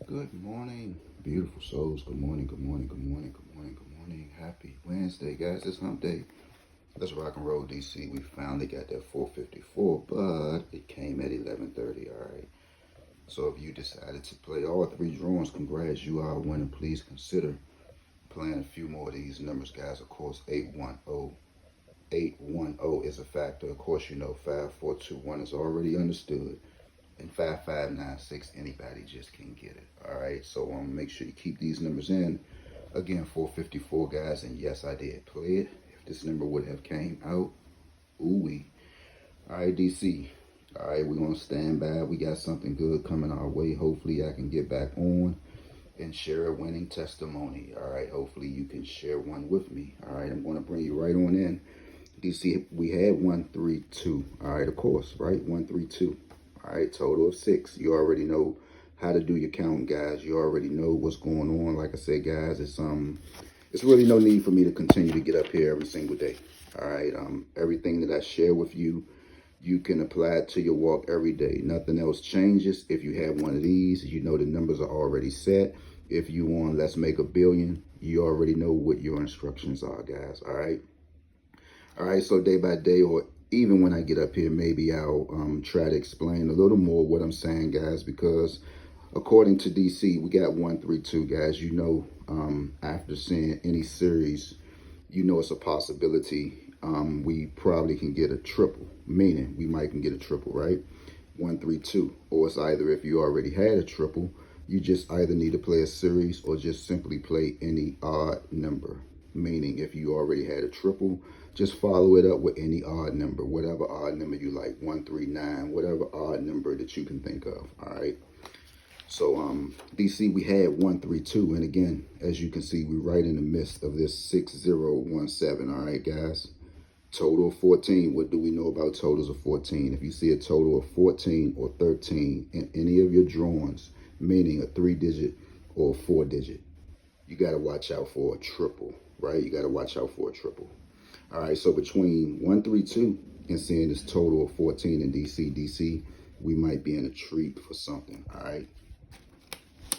Good morning, beautiful souls. Good morning, good morning, good morning, good morning, good morning. Happy Wednesday, guys. It's hump day. Let's rock and roll, DC. We finally got that 454, but it came at 11:30, all right? So if you decided to play all three drawings, congrats, you are a winner. Please consider playing a few more of these numbers, guys. Of course, 810 is a factor. Of course, you know 5421 is already understood. And 5596, anybody just can get it. All right, so make sure you keep these numbers in. Again, 454, guys, and yes, I did play it. If this number would have came out, ooh-wee. All right, DC. All right, we're going to stand by. We got something good coming our way. Hopefully, I can get back on and share a winning testimony. All right, hopefully you can share one with me. All right, I'm going to bring you right on in. DC, we had 132. All right, of course, right? 132. All right, total of 6. You already know how to do your count, guys. You already know what's going on. Like I said, guys, it's really no need for me to continue to get up here every single day. All right, everything that I share with you, you can apply it to your walk every day. Nothing else changes. If you have one of these, you know the numbers are already set. If you want, let's make a billion, you already know what your instructions are, guys. All right. All right, so day by day, or even when I get up here, maybe I'll try to explain a little more what I'm saying, guys, because according to DC, we got 132, guys. You know, after seeing any series, you know it's a possibility we probably can get a triple, meaning we might can get a triple, right? 132, or it's either if you already had a triple, you just either need to play a series or just simply play any odd number. Meaning if you already had a triple, just follow it up with any odd number, whatever odd number you like, 139, whatever odd number that you can think of. All right. So DC, we had 132, and again, as you can see, we're right in the midst of this 6017. All right, guys. Total of 14. What do we know about totals of 14? If you see a total of 14 or 13 in any of your drawings, meaning a 3-digit or a 4-digit, you got to watch out for a triple, right? You got to watch out for a triple. All right, so between 132 and seeing this total of 14 in DC, we might be in a treat for something, all right?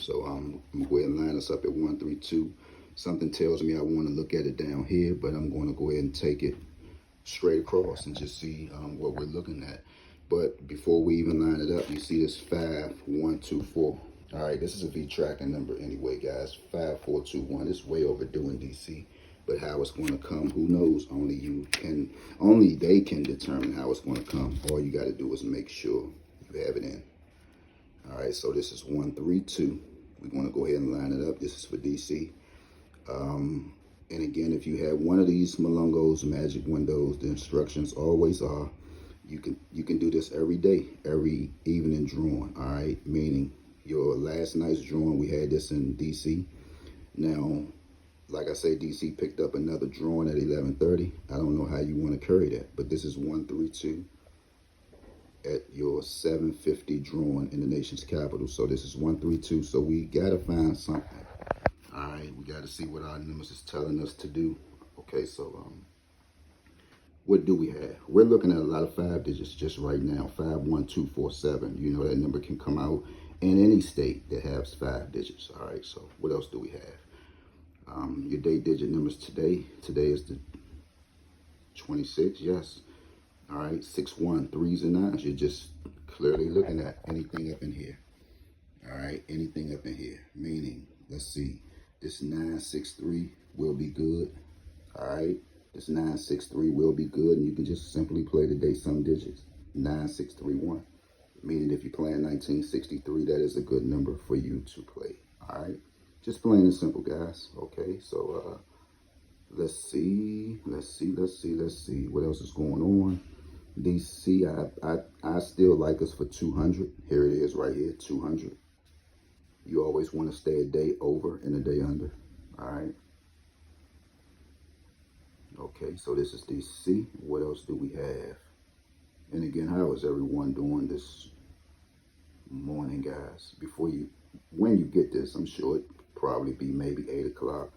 So I'm going to go ahead and line us up at 132. Something tells me I want to look at it down here, but I'm going to go ahead and take it straight across and just see what we're looking at. But before we even line it up, you see this 5124. All right, this is a V tracking number anyway, guys. 5421. It's way overdue in DC. But how it's going to come, who knows? Only they can determine how it's going to come. All you got to do is make sure you have it in. All right, so this is 132. We're going to go ahead and line it up. This is for DC. And again, if you have one of these Malungos, magic windows, the instructions always are, you can do this every day, every evening drawing, all right? Meaning your last night's drawing, we had this in DC. Now, like I say, DC picked up another drawing at 11:30. I don't know how you want to carry that, but this is 132 at your 750 drawing in the nation's capital. So this is 132, so we got to find something. All right, we got to see what our numbers is telling us to do. Okay, so what do we have? We're looking at a lot of 5 digits just right now. 51247. You know that number can come out in any state that has 5 digits. All right, so what else do we have? Your day digit numbers today. Today is the 26. Yes. All right, 613s and 9s. You're just clearly looking at anything up in here. All right, anything up in here. Meaning, let's see. This 963 will be good. All right. This 963 will be good. And you can just simply play the day some digits. 9631. Meaning if you're playing 1963, that is a good number for you to play. All right. Just plain and simple, guys. Okay. So let's see. What else is going on? DC, I still like us for 200. Here it is right here, 200. You always want to stay a day over and a day under. All right. Okay, so this is DC. What else do we have? And again, how is everyone doing this morning, guys? When you get this, I'm sure it probably be maybe 8 o'clock.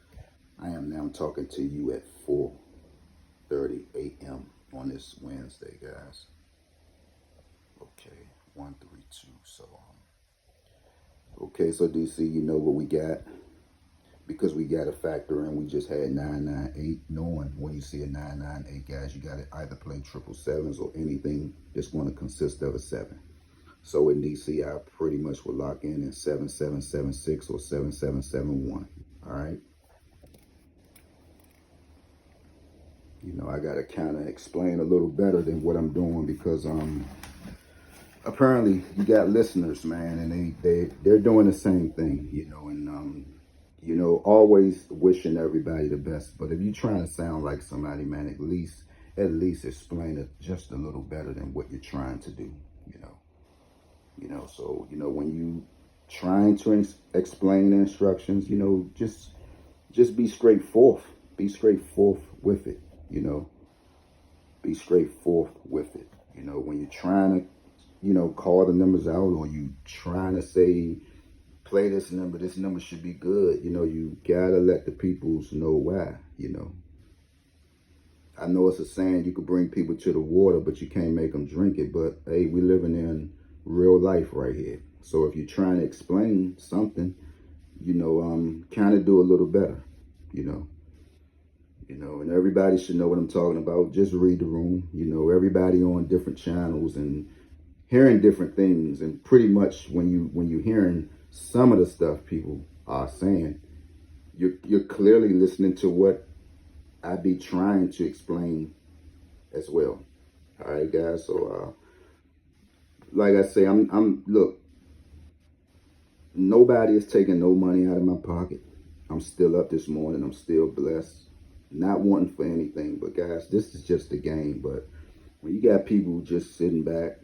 I am now talking to you at 4:30 a.m. on this Wednesday, guys. Okay, 132. So Okay, so DC, you know what we got? Because we got to factor in, we just had 998. Knowing when you see a 998, guys, you got to either play triple sevens or anything that's going to consist of a seven. So in DC, I pretty much will lock in 7776 or 7771. All right. You know, I got to kind of explain a little better than what I'm doing because apparently you got listeners, man, and they're doing the same thing, you know, and you know, always wishing everybody the best. But if you're trying to sound like somebody, man, at least explain it just a little better than what you're trying to do, you know. You know, so you know when you trying to explain the instructions, you know, just be straightforward. Be straightforward with it, you know. Be straightforward with it. You know, when you're trying to, you know, call the numbers out or you trying to say play this number should be good, you know, you gotta let the peoples know why, you know. I know it's a saying you could bring people to the water, but you can't make them drink it. But hey, we living in real life right here. So if you're trying to explain something, you know, kind of do a little better, you know. You know, and everybody should know what I'm talking about. Just read the room. You know, everybody on different channels and hearing different things. And pretty much when you're hearing some of the stuff people are saying, you're clearly listening to what I be trying to explain as well. All right, guys. So, like I say, I'm look. Nobody is taking no money out of my pocket. I'm still up this morning. I'm still blessed. Not wanting for anything, but guys, this is just a game. But when you got people just sitting back,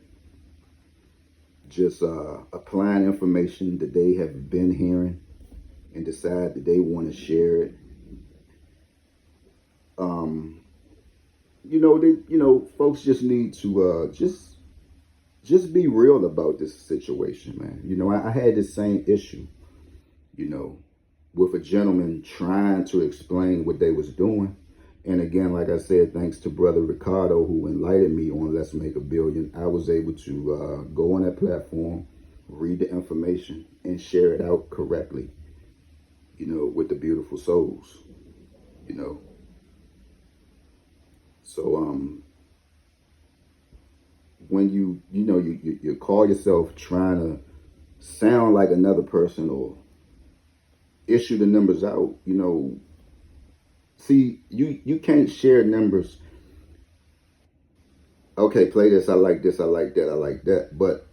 just applying information that they have been hearing and decide that they want to share it, folks just need to just be real about this situation, man. You know, I had the same issue, you know, with a gentleman trying to explain what they was doing. And again, like I said, thanks to Brother Ricardo, who enlightened me on Let's Make a Billion, I was able to go on that platform, read the information, and share it out correctly, you know, with the beautiful souls, you know. So, when you call yourself trying to sound like another person or issue the numbers out, you know, see, you can't share numbers. Okay, play this, I like this, I like that, I like that. But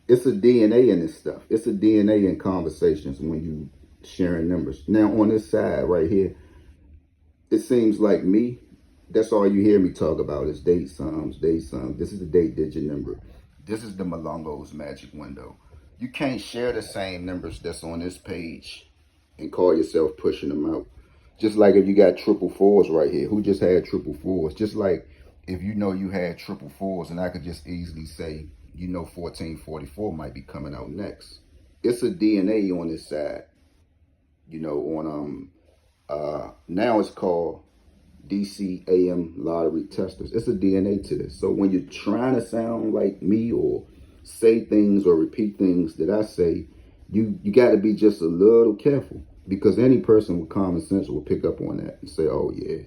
it's a DNA in this stuff. It's a DNA in conversations when you sharing numbers. Now on this side right here, it seems like me, that's all you hear me talk about is date sums, date sums. This is the date digit number. This is the Malongo's magic window. You can't share the same numbers that's on this page and call yourself pushing them out. Just like if you got triple fours right here, who just had triple fours? Just like if you know you had triple fours, and I could just easily say, you know, 1444 might be coming out next. It's a DNA on this side, you know, on now it's called DCAM lottery testers. It's a DNA to this. So when you're trying to sound like me or say things or repeat things that I say, you got to be just a little careful, because any person with common sense will pick up on that and say, oh yeah,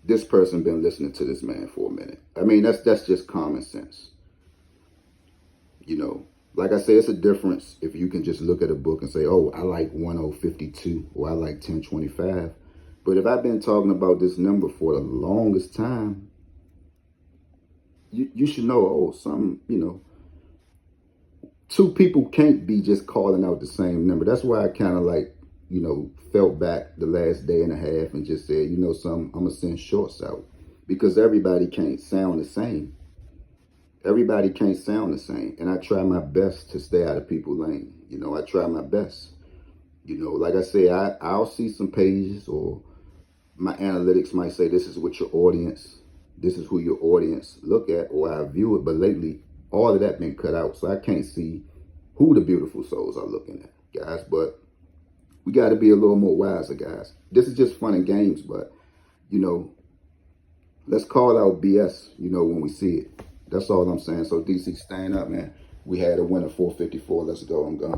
this person been listening to this man for a minute. I mean, that's just common sense. You know, like I say, it's a difference if you can just look at a book and say, oh, I like 1052 or I like 1025. But if I've been talking about this number for the longest time, you should know, oh, some, you know, two people can't be just calling out the same number. That's why I kind of like, you know, felt back the last day and a half and just said, you know, I'm going to send shorts out, because everybody can't sound the same. Everybody can't sound the same. And I try my best to stay out of people's lane. You know, I try my best. You know, like I say, I'll see some pages or my analytics might say this is what your audience, this is who your audience look at, or I view it. But lately, all of that been cut out. So I can't see who the beautiful souls are looking at, guys. But we got to be a little more wiser, guys. This is just fun and games, but, you know, let's call out BS, you know, when we see it. That's all I'm saying. So DC, stand up, man. We had a winner, 454. Let's go. I'm gone.